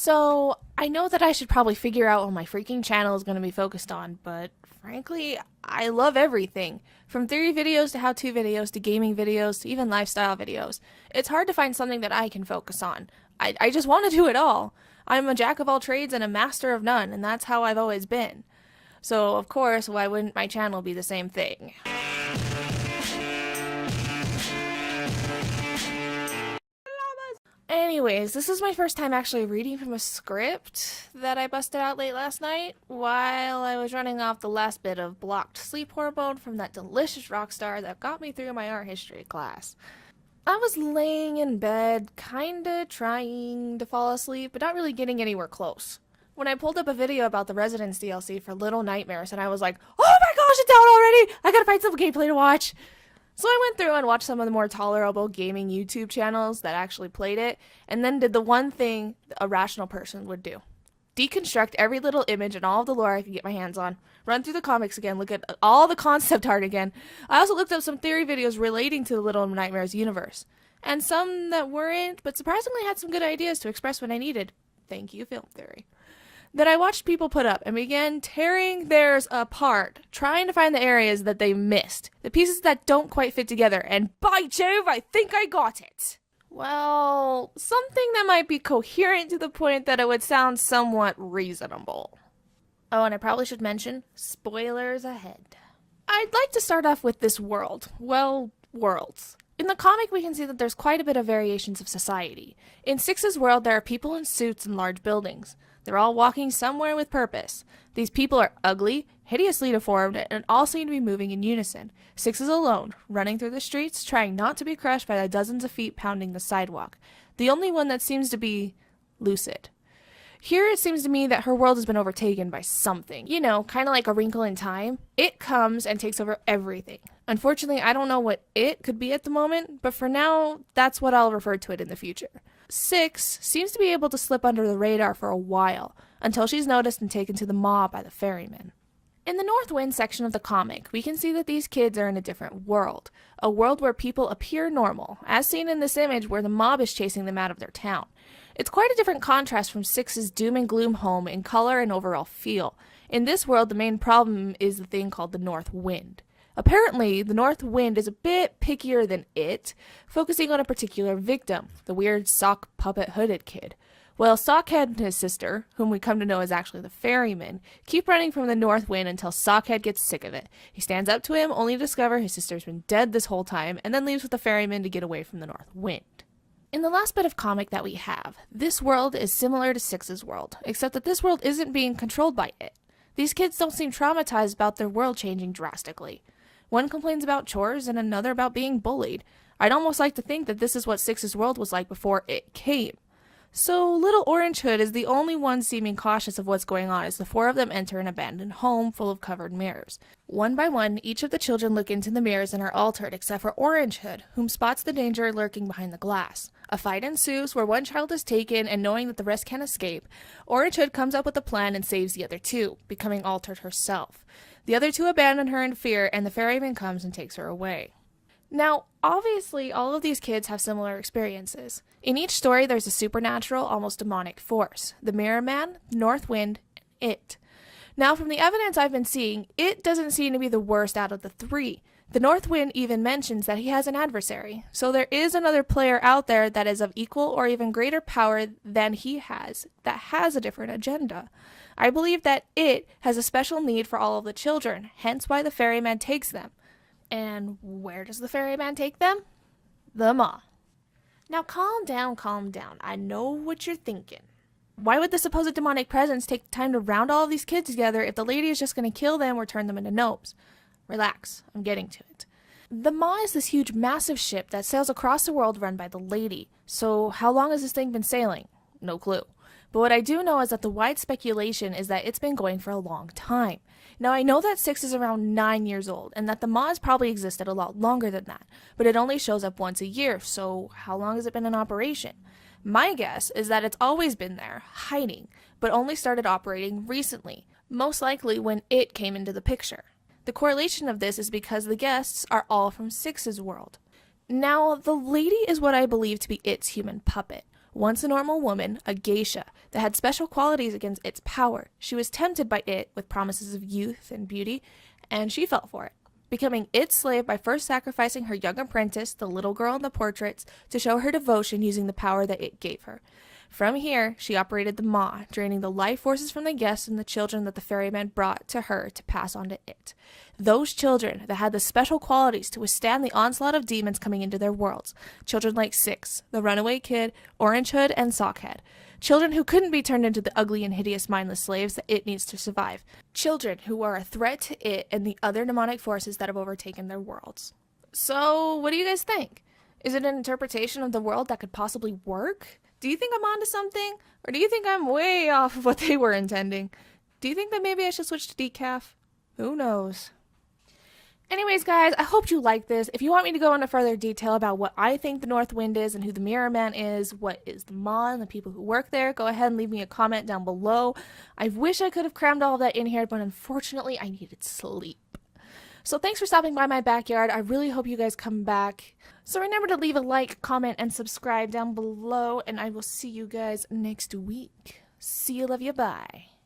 So, I know that I should probably figure out what my freaking channel is going to be focused on, but frankly, I love everything. From theory videos to how-to videos to gaming videos to even lifestyle videos. It's hard to find something that I can focus on. I just want to do it all. I'm a jack of all trades and a master of none, and that's how I've always been. So, of course, why wouldn't my channel be the same thing? Anyways, this is my first time actually reading from a script that I busted out late last night while I was running off the last bit of blocked sleep hormone from that delicious rock star that got me through my art history class. I was laying in bed, kinda trying to fall asleep, but not really getting anywhere close, when I pulled up a video about the Residence DLC for Little Nightmares, and I was like, oh my gosh, it's out already! I gotta find some gameplay to watch! So I went through and watched some of the more tolerable gaming YouTube channels that actually played it, and then did the one thing a rational person would do. Deconstruct every little image and all of the lore I could get my hands on. Run through the comics again, look at all the concept art again. I also looked up some theory videos relating to the Little Nightmares universe. And some that weren't, but surprisingly had some good ideas to express what I needed. Thank you, film theory. Then I watched people put up and began tearing theirs apart, trying to find the areas that they missed, the pieces that don't quite fit together, and by Jove, I think I got it! Well, something that might be coherent to the point that it would sound somewhat reasonable. Oh, and I probably should mention, spoilers ahead. I'd like to start off with this world. Well, worlds. In the comic, we can see that there's quite a bit of variations of society. In Six's world, there are people in suits in large buildings. They're all walking somewhere with purpose. These people are ugly, hideously deformed, and all seem to be moving in unison. Six is alone, running through the streets, trying not to be crushed by the dozens of feet pounding the sidewalk. The only one that seems to be lucid. Here it seems to me that her world has been overtaken by something. You know, kind of like A Wrinkle in Time. It comes and takes over everything. Unfortunately, I don't know what it could be at the moment, but for now, that's what I'll refer to it in the future. Six seems to be able to slip under the radar for a while, until she's noticed and taken to the mob by the ferryman. In the North Wind section of the comic, we can see that these kids are in a different world. A world where people appear normal, as seen in this image where the mob is chasing them out of their town. It's quite a different contrast from Six's doom and gloom home in color and overall feel. In this world, the main problem is the thing called the North Wind. Apparently, the North Wind is a bit pickier than it, focusing on a particular victim, the weird sock puppet hooded kid. Well, Sockhead and his sister, whom we come to know as actually the ferryman, keep running from the North Wind until Sockhead gets sick of it. He stands up to him, only to discover his sister's been dead this whole time, and then leaves with the ferryman to get away from the North Wind. In the last bit of comic that we have, this world is similar to Six's world, except that this world isn't being controlled by it. These kids don't seem traumatized about their world changing drastically. One complains about chores and another about being bullied. I'd almost like to think that this is what Six's world was like before it came. So Little Orange Hood is the only one seeming cautious of what's going on as the four of them enter an abandoned home full of covered mirrors. One by one, each of the children look into the mirrors and are altered except for Orange Hood, whom spots the danger lurking behind the glass. A fight ensues where one child is taken, and knowing that the rest can't escape, Orange Hood comes up with a plan and saves the other two, becoming altered herself. The other two abandon her in fear, and the ferryman comes and takes her away. Now, obviously, all of these kids have similar experiences. In each story, there's a supernatural, almost demonic force. The Mirror Man, North Wind, and It. Now, from the evidence I've been seeing, It doesn't seem to be the worst out of the three. The North Wind even mentions that he has an adversary, so there is another player out there that is of equal or even greater power than he has, that has a different agenda. I believe that It has a special need for all of the children, hence why the ferryman takes them. And where does the ferryman take them? The maw. Now calm down, calm down. I know what you're thinking. Why would the supposed demonic presence take the time to round all of these kids together if the lady is just going to kill them or turn them into gnomes? Relax, I'm getting to it. The maw is this huge, massive ship that sails across the world run by the lady. So how long has this thing been sailing? No clue. But what I do know is that the wide speculation is that it's been going for a long time. Now, I know that Six is around 9 years old, and that the maw has probably existed a lot longer than that, but it only shows up once a year, so how long has it been in operation? My guess is that it's always been there, hiding, but only started operating recently, most likely when It came into the picture. The correlation of this is because the guests are all from Six's world. Now, the lady is what I believe to be It's human puppet. Once a normal woman, a geisha, that had special qualities against its power, she was tempted by it with promises of youth and beauty, and she fell for it, becoming its slave by first sacrificing her young apprentice, the little girl in the portraits, to show her devotion using the power that it gave her. From here, she operated the maw, draining the life forces from the guests and the children that the ferryman brought to her to pass on to it. Those children that had the special qualities to withstand the onslaught of demons coming into their worlds. Children like Six, the runaway kid, Orange Hood, and Sockhead. Children who couldn't be turned into the ugly and hideous mindless slaves that it needs to survive. Children who are a threat to it and the other demonic forces that have overtaken their worlds. So, what do you guys think? Is it an interpretation of the world that could possibly work? Do you think I'm onto something? Or do you think I'm way off of what they were intending? Do you think that maybe I should switch to decaf? Who knows? Anyways, guys, I hope you like this. If you want me to go into further detail about what I think the North Wind is and who the Mirror Man is, what is the Maw and the people who work there, go ahead and leave me a comment down below. I wish I could have crammed all of that in here, but unfortunately I needed sleep. So thanks for stopping by my backyard. I really hope you guys come back. So remember to leave a like, comment, and subscribe down below, and I will see you guys next week. See you, love you, bye.